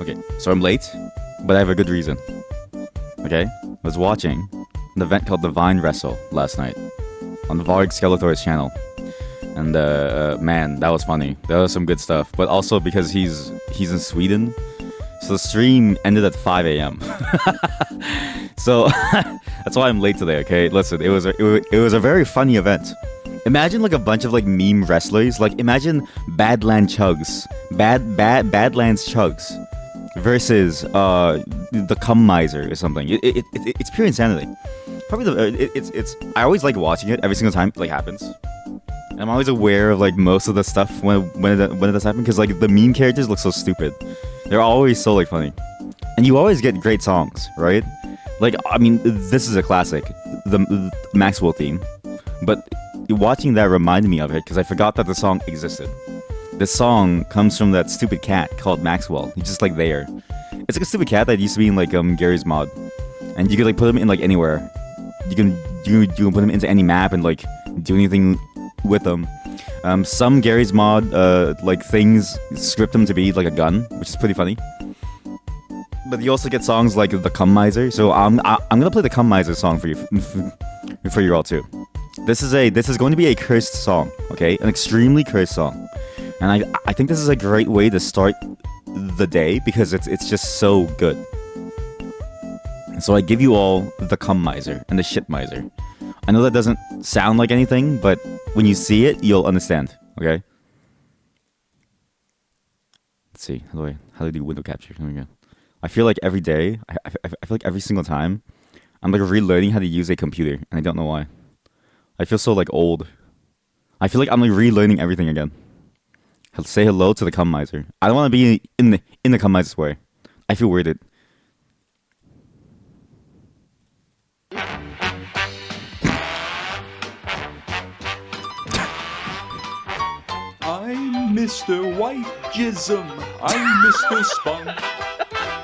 Okay, so I'm late, but I have a good reason. Okay, I was watching an event called the Vine Wrestle last night on the Varg Skeletor's channel, and man, that was funny. That was some good stuff. But also because he's in Sweden, so the stream ended at 5 a.m. So that's why I'm late today. Okay, listen, it was a very funny event. Imagine like a bunch of like meme wrestlers. Like imagine Badlands Chugs versus the meiser or something. It's pure insanity. Probably it's I always like watching it every single time it like happens. And I'm always aware of like most of the stuff when it does happen because like the meme characters look so stupid. They're always so like funny, and you always get great songs, right? Like I mean, this is a classic, the Maxwell theme, but watching that reminded me of it because I forgot that the song existed. This song comes from that stupid cat called Maxwell. He's just like there. It's like a stupid cat that used to be in like Gary's mod, and you could like put him in like anywhere. You can put him into any map and like do anything with them. Some Gary's mod like things script them to be like a gun, which is pretty funny. But you also get songs like the meiser. So I'm gonna play the meiser song for you all too. This is going to be a cursed song, okay? An extremely cursed song. And I think this is a great way to start the day because it's just so good. So I give you all the meiser and the shit meiser. I know that doesn't sound like anything, but when you see it, you'll understand, okay? Let's see, how do I do window capture? Here we go. I feel like every day, I feel like every single time, I'm like relearning how to use a computer, and I don't know why. I feel so like old. I feel like I'm like relearning everything again. Say hello to the meiser. I don't want to be in the meiser square. I feel weirded. I'm Mr. White Jism. I'm Mr. Spunk.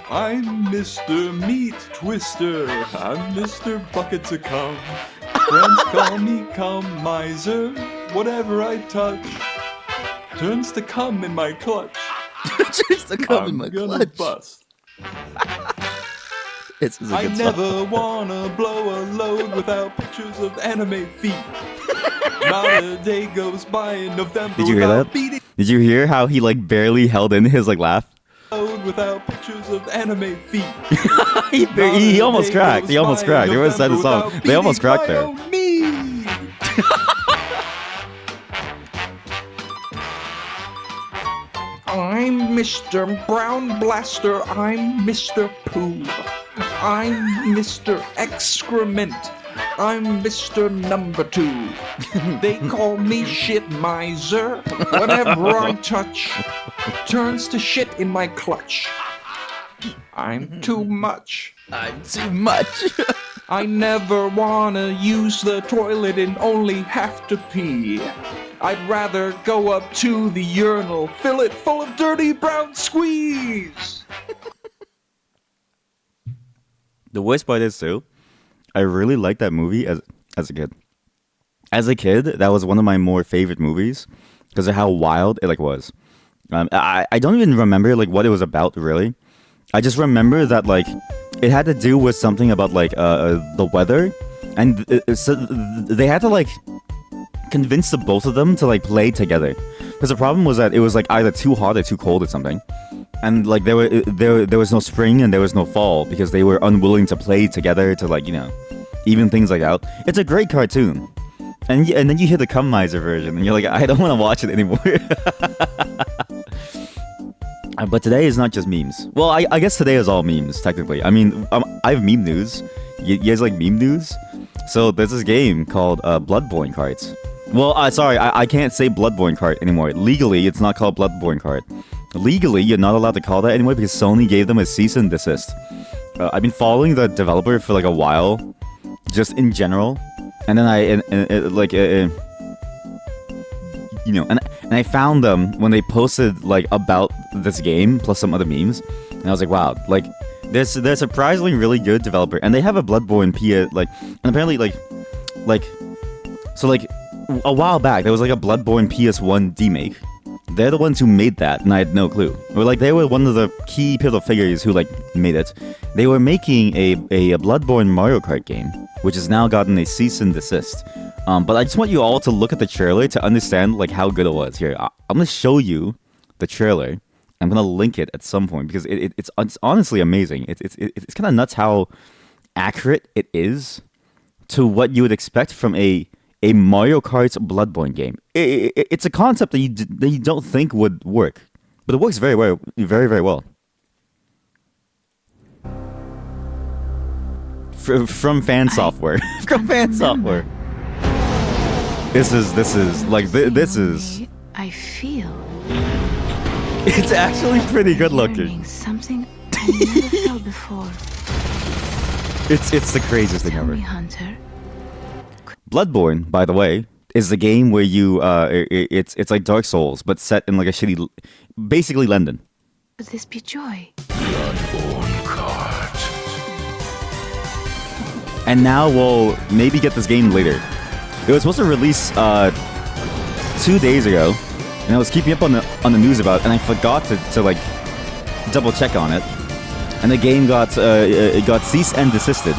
I'm Mr. Meat Twister. I'm Mr. Buckets of Cum. Friends call me meiser. Whatever I touch turns to cum in my clutch. Turns to cum in my clutch. Bust. I never wanna blow a load without pictures of anime feet. Not a day goes by in November. Did you hear that? Did you hear how he like barely held in his like laugh? Without pictures of anime feet. he almost cracked. He almost cracked. Everyone said the song. They almost cracked there. I'm Mr. Brown Blaster. I'm Mr. Poo. I'm Mr. Excrement. I'm Mr. Number 2. They call me Shit Meiser. Whatever I touch turns to shit in my clutch. I'm too much. I'm too much. I never wanna use the toilet and only have to pee. I'd rather go up to the urinal, fill it full of dirty brown squeeze. The worst part is too, I really liked that movie as a kid. As a kid, that was one of my more favorite movies because of how wild it like was. I don't even remember like what it was about really. I just remember that like it had to do with something about like the weather, and so they had to like convince the both of them to like play together. Because the problem was that it was like either too hot or too cold or something, and like there was no spring and there was no fall because they were unwilling to play together to like even things like out. It's a great cartoon, and then you hear the meiser version and you're like, I don't want to watch it anymore. But today is not just memes. Well, I guess today is all memes, technically. I mean, I have meme news. You guys like meme news? So there's this game called Bloodborne Cards. Well, sorry, I can't say Bloodborne Card anymore. Legally, it's not called Bloodborne Card. Legally, you're not allowed to call that anymore because Sony gave them a cease and desist. I've been following the developer for like a while, just in general. And then and I found them when they posted like about this game plus some other memes, and I was like, wow, like they're surprisingly really good developer, and they have a Bloodborne and apparently so like a while back there was like a Bloodborne PS1 remake, They're the ones who made that, and I had no clue. Or like they were one of the key pivotal figures who like made it. They were making a Bloodborne Mario Kart game, which has now gotten a cease and desist. But I just want you all to look at the trailer to understand like how good it was. Here, I'm gonna show you the trailer. I'm gonna link it at some point because it's honestly amazing. It's kind of nuts how accurate it is to what you would expect from a Mario Kart Bloodborne game. It's a concept that you don't think would work, but it works very well, very well. From fan software, from fan software. This is like this is. I feel. It's actually pretty good looking. Something I never felt before. It's the craziest thing Tell ever. me, Hunter. Bloodborne, by the way, is the game where you it's like Dark Souls, but set in like a shitty, basically London. Could this be joy? And now we'll maybe get this game later. It was supposed to release 2 days ago, and I was keeping up on the news about it, and I forgot to like double check on it. And the game got cease and desisted.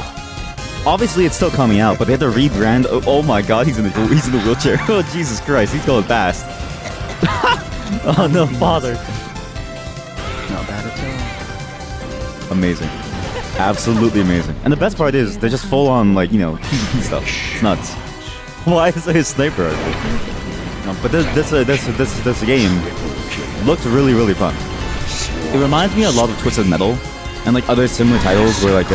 Obviously, it's still coming out, but they had to rebrand. Oh my God, he's in the wheelchair. Oh Jesus Christ, he's going fast. Oh no, father. Not bad at all. Amazing, absolutely amazing. And the best part is they're just full on like PvP stuff. It's nuts. Why is there a sniper rifle? No, but this game looked really fun. It reminds me a lot of Twisted Metal and like other similar titles where like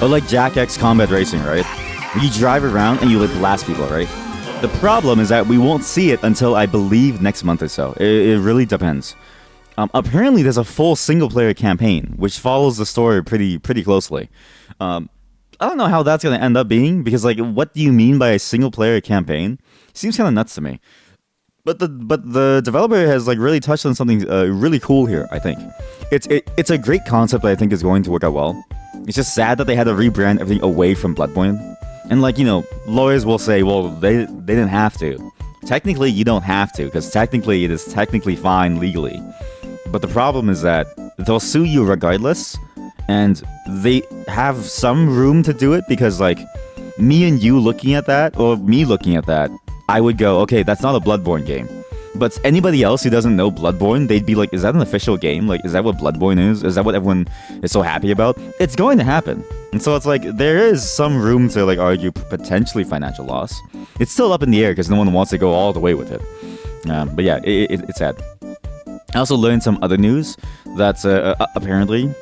or like Jack X Combat Racing, right? Where you drive around and you like blast people, right? The problem is that we won't see it until I believe next month or so. It really depends. Apparently, there's a full single-player campaign which follows the story pretty closely. I don't know how that's gonna end up being because like, what do you mean by a single-player campaign? Seems kind of nuts to me. But the developer has like really touched on something really cool here. I think it's a great concept that I think is going to work out well. It's just sad that they had to rebrand everything away from Bloodborne. And like lawyers will say, well, they didn't have to. Technically, you don't have to because technically it is technically fine legally. But the problem is that they'll sue you regardless, and they have some room to do it because like me and you looking at that, or me looking at that, I would go, okay, that's not a Bloodborne game. But anybody else who doesn't know Bloodborne, they'd be like, is that an official game? Like, is that what Bloodborne is? Is that what everyone is so happy about? It's going to happen. And so it's like, there is some room to like argue potentially financial loss. It's still up in the air because no one wants to go all the way with it. But yeah, it's sad. I also learned some other news that apparently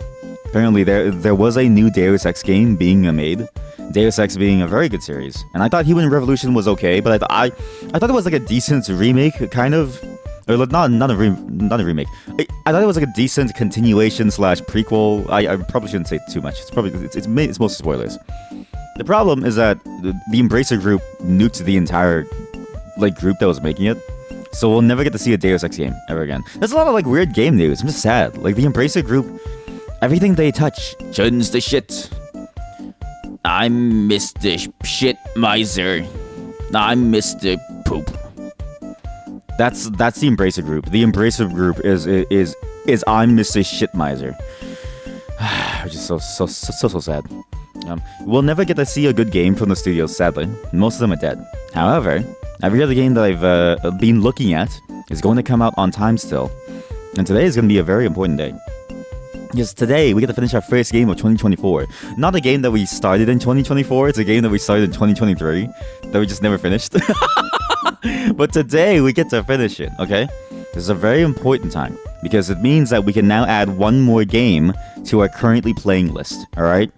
there was a new Deus Ex game being made. Deus Ex being a very good series, and I thought Human Revolution was okay, but I thought it was like a decent remake, kind of, or not a remake. I thought it was like a decent continuation / prequel. I probably shouldn't say too much. It's mostly spoilers. The problem is that the Embracer Group nuked the entire like group that was making it, so we'll never get to see a Deus Ex game ever again. There's a lot of like weird game news. I'm just sad. Like the Embracer Group, everything they touch turns to shit. I'm Mr. Shit Meiser. I'm Mr. Poop. That's the Embracer Group. The Embracer Group is I'm Mr. Shit Miser. Which is so sad. We'll never get to see a good game from the studios, sadly. Most of them are dead. However, every other game that I've been looking at is going to come out on time still. And today is going to be a very important day. Yes, today we get to finish our first game of 2024. Not a game that we started in 2024, it's a game that we started in 2023 that we just never finished. But today we get to finish it, okay? This is a very important time because it means that we can now add one more game to our currently playing list, alright?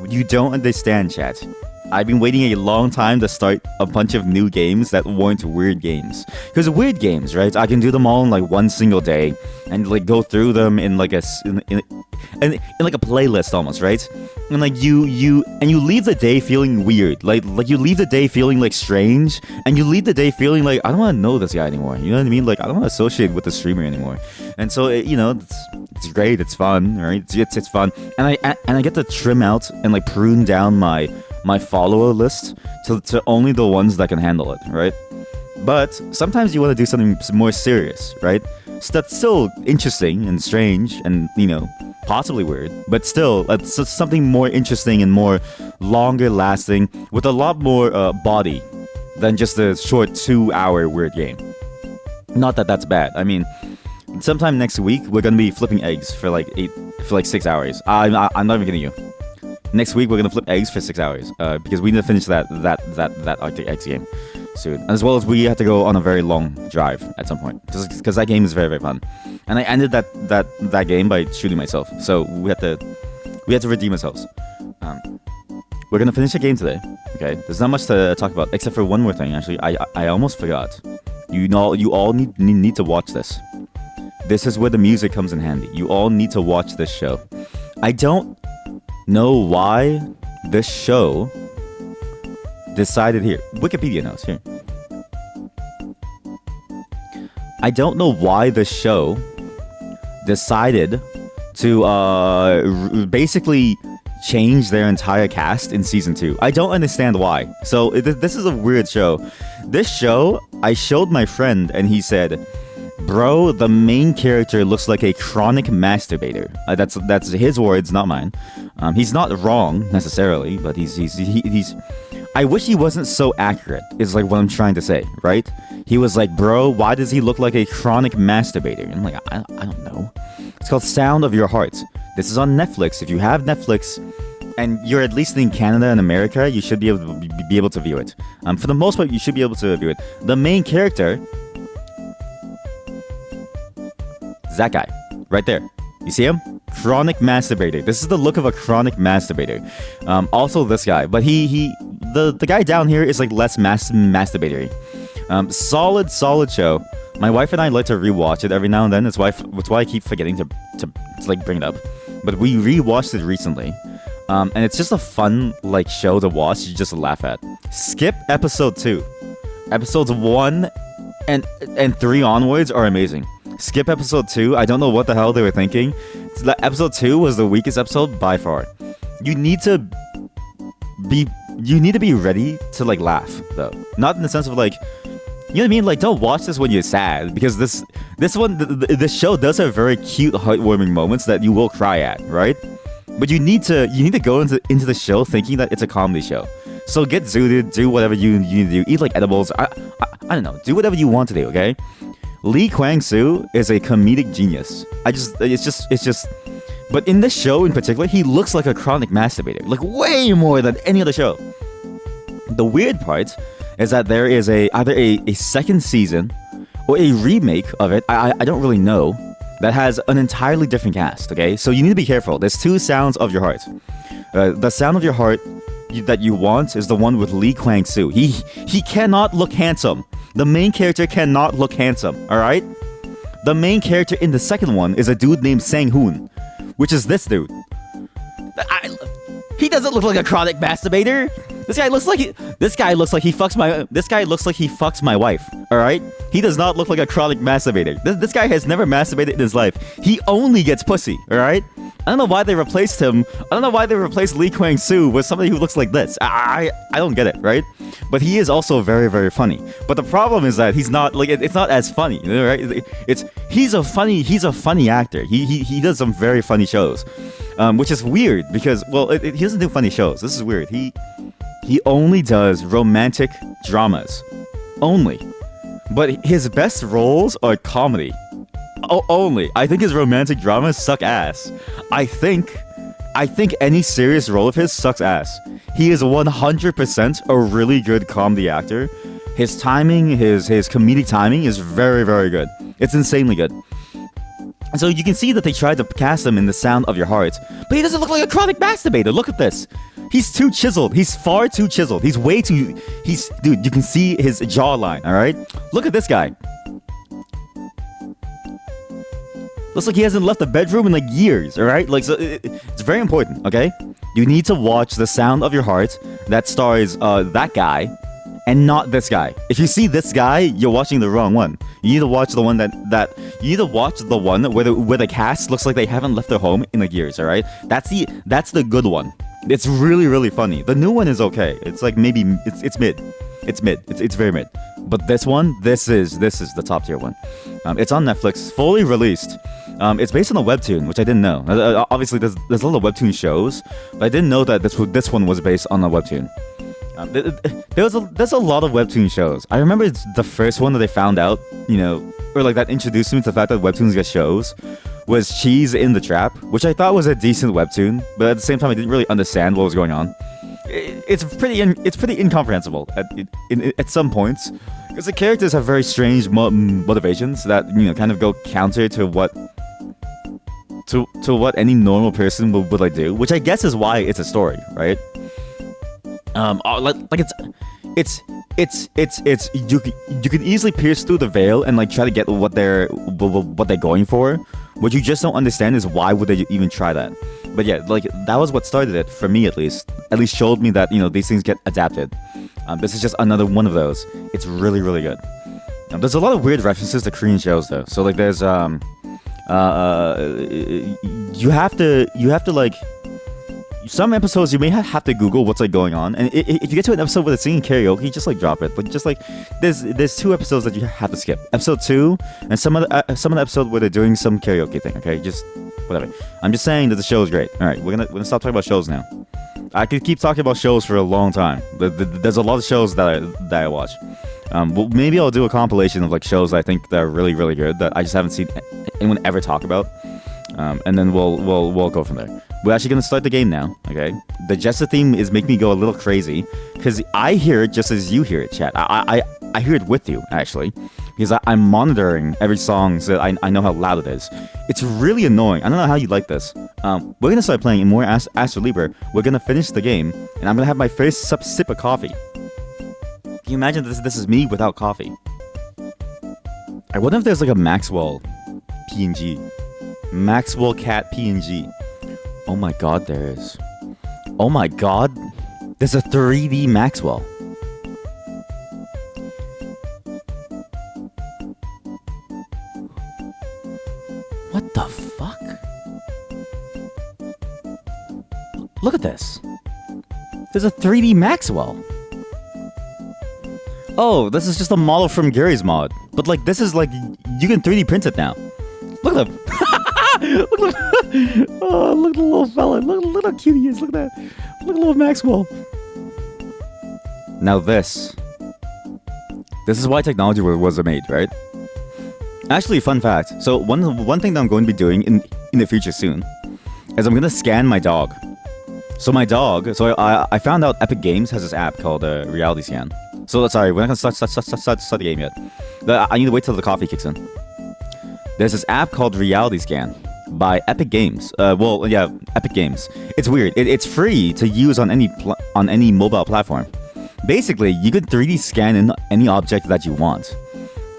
You don't understand, chat. I've been waiting a long time to start a bunch of new games that weren't weird games. Because weird games, right? I can do them all in like one single day and like go through them in like in like a playlist almost, right? And like you leave the day feeling weird. Like you leave the day feeling like strange, and you leave the day feeling like I don't want to know this guy anymore. You know what I mean? Like I don't want to associate with the streamer anymore. And so it's great, it's fun, right? It's fun, and I get to trim out and like prune down my follower list to only the ones that can handle it, right? But sometimes you want to do something more serious, right? So that's still interesting and strange and, possibly weird, but still, it's something more interesting and more longer lasting with a lot more body than just a short 2-hour weird game. Not that that's bad. I mean, sometime next week we're gonna be flipping eggs for like 6 hours. I'm not even kidding you. Next week we're gonna flip eggs for 6 hours because we need to finish that Arctic Eggs game soon, as well as we have to go on a very long drive at some point because that game is very, very fun. And I ended that game by shooting myself, so we had to redeem ourselves. We're gonna finish the game today. Okay, there's not much to talk about except for one more thing. Actually, I almost forgot. You all need to watch this. This is where the music comes in handy. You all need to watch this show. I don't know why this show decided here. Wikipedia notes here. I don't know why the show decided to basically change their entire cast in season 2. I don't understand why. So this is a weird show. This show, I showed my friend and he said, "Bro, the main character looks like a chronic masturbator." That's his words, not mine. He's not wrong necessarily, but he's. I wish he wasn't so accurate. Is like what I'm trying to say, right? He was like, "Bro, why does he look like a chronic masturbator?" And I'm like, I don't know. It's called Sound of Your Heart. This is on Netflix. If you have Netflix and you're at least in Canada and America, you should be able to view it. For the most part, you should be able to view it. The main character is that guy right there. You see him? Chronic masturbator. This is the look of a chronic masturbator. Also this guy, but the guy down here is like less masturbatory. Solid show. My wife and I like to rewatch it every now and then. That's why I keep forgetting to like bring it up. But we rewatched it recently, and it's just a fun like show to watch. You just laugh at. Skip episode 2. Episodes 1 and 3 onwards are amazing. Skip episode 2. I don't know what the hell they were thinking. Episode 2 was the weakest episode by far. You need to be ready to like laugh though. Not in the sense of like, you know what I mean? Like, don't watch this when you're sad, because this show does have very cute, heartwarming moments that you will cry at, right? But you need to go into the show thinking that it's a comedy show. So get zooted, do whatever you need to do, eat like edibles. I don't know, do whatever you want to do, okay? Lee Kwang-soo is a comedic genius. It's just. But in this show in particular, he looks like a chronic masturbator, like way more than any other show. The weird part is that there is either a second season or a remake of it, I don't really know, that has an entirely different cast, okay? So you need to be careful. There's 2 sounds of your heart. The sound of your heart that you want is the one with Lee Kwang-soo. He cannot look handsome. The main character cannot look handsome, alright? The main character in the second one is a dude named Sang-hoon, which is this dude. He doesn't look like a chronic masturbator. This guy looks like he fucks my wife. All right, he does not look like a chronic masturbator. This guy has never masturbated in his life. He only gets pussy. All right. I don't know why they replaced him. I don't know why they replaced Lee Kwang-soo with somebody who looks like this. I don't get it, right? But he is also very, very funny. But the problem is that he's not like it's not as funny, right? He's a funny actor. He does some very funny shows, which is weird because he doesn't do funny shows. This is weird. He only does romantic dramas, only. But his best roles are comedy. Only. I think his romantic dramas suck ass. I think any serious role of his sucks ass. He is 100% a really good comedy actor. His timing, his comedic timing is very, very good. It's insanely good. And so you can see that they tried to cast him in The Sound of Your Heart, but he doesn't look like a chronic masturbator. Look at this. He's too chiseled. He's far too chiseled. Dude, you can see his jawline, all right? Look at this guy. Looks like he hasn't left the bedroom in like years, all right? Like, so it's very important, okay? You need to watch The Sound of Your Heart that stars that guy and not this guy. If you see this guy, you're watching the wrong one. You need to watch the one you need to watch the one where the cast looks like they haven't left their home in like years, all right? That's the good one. It's really, really funny. The new one is okay. It's like maybe it's mid. It's mid. It's very mid. But this is the top tier one. It's on Netflix, fully released. It's based on a webtoon, which I didn't know. Obviously, there's a lot of webtoon shows, but I didn't know that this one was based on a webtoon. There's a lot of webtoon shows. I remember it's the first one that they found out, or like that introduced me to the fact that webtoons get shows, was Cheese in the Trap, which I thought was a decent webtoon, but at the same time I didn't really understand what was going on. It's pretty incomprehensible at some points, because the characters have very strange motivations that kind of go counter to what any normal person would like do, which I guess is why it's a story, right? It's you can easily pierce through the veil and like try to get what they're going for. What you just don't understand is why would they even try that. But yeah, like that was what started it for me, at least showed me that these things get adapted. This is just another one of those. It's really, really good. There's a lot of weird references to Korean shows though. So like there's you have to like, some episodes you may have to Google what's like going on, and if you get to an episode where they're singing karaoke, just like drop it. But just like there's 2 episodes that you have to skip. Episode 2 and some of the episode where they're doing some karaoke thing. Okay, just whatever. I'm just saying that the show is great. All right, we're gonna stop talking about shows now. I could keep talking about shows for a long time. There's a lot of shows that I watch. Well, maybe I'll do a compilation of like shows that I think that are really, really good that I just haven't seen anyone ever talk about. And then we'll go from there. We're actually gonna start the game now. Okay, the Jessa theme is making me go a little crazy because I hear it just as you hear it, chat. I hear it with you actually, because I'm monitoring every song so that I know how loud it is. It's really annoying. I don't know how you like this. We're gonna start playing more Astro Libre. We're gonna finish the game, and I'm gonna have my first sip of coffee. Can you imagine this is me without coffee? I wonder if there's like a Maxwell PNG. Maxwell cat PNG. Oh my god, there is. Oh my god. There's a 3D Maxwell. What the fuck? Look at this. There's a 3D Maxwell. Oh, this is just a model from Gary's mod. But like, this is like, you can 3D print it now. Look at him. look at the little fella. Look how cute he is. Look at that. Look at little Maxwell. Now this is why technology was made, right? Actually, fun fact. So one thing that I'm going to be doing in the future soon is I'm going to scan my dog. So my dog. So I found out Epic Games has this app called Reality Scan. So sorry, we're not gonna start the game yet. I need to wait till the coffee kicks in. There's this app called Reality Scan by Epic Games. Epic Games. It's weird. It's free to use on any mobile platform. Basically, you can 3D scan in any object that you want,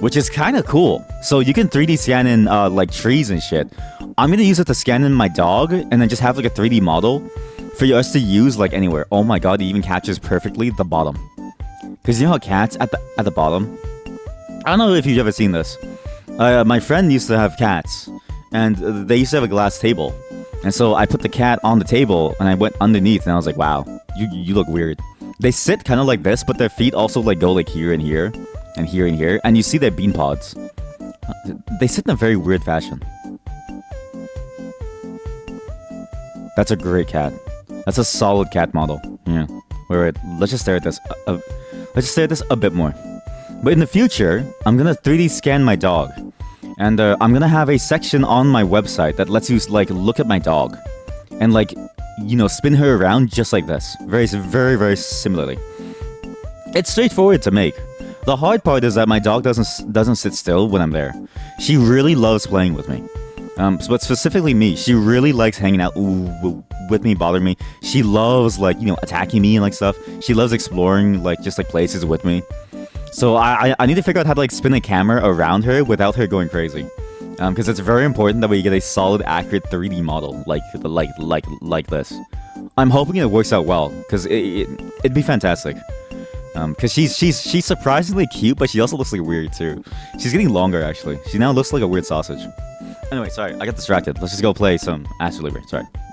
which is kind of cool. So you can 3D scan in like trees and shit. I'm gonna use it to scan in my dog, and then just have like a 3D model for us to use like anywhere. Oh my god, it even captures perfectly the bottom. Because you know how cats at the bottom? I don't know if you've ever seen this. My friend used to have cats, and they used to have a glass table. And so I put the cat on the table, and I went underneath, and I was like, wow, you look weird. They sit kind of like this, but their feet also like go like here and here, and here and here, and you see their bean pods. They sit in a very weird fashion. That's a great cat. That's a solid cat model. Yeah. Wait, let's just stare at this. Let's just stare at this a bit more. But in the future, I'm gonna 3D scan my dog, and I'm gonna have a section on my website that lets you like look at my dog, and like, spin her around just like this, very, very, very similarly. It's straightforward to make. The hard part is that my dog doesn't sit still when I'm there. She really loves playing with me. But specifically me, she really likes hanging out with me, bothering me. She loves like attacking me and like stuff. She loves exploring like just like places with me. So I need to figure out how to like spin a camera around her without her going crazy. Because it's very important that we get a solid, accurate 3D model like this. I'm hoping it works out well, because it'd be fantastic. Because she's surprisingly cute, but she also looks like weird too. She's getting longer actually. She now looks like a weird sausage. Anyway, sorry, I got distracted. Let's just go play some Astro Libre. Sorry.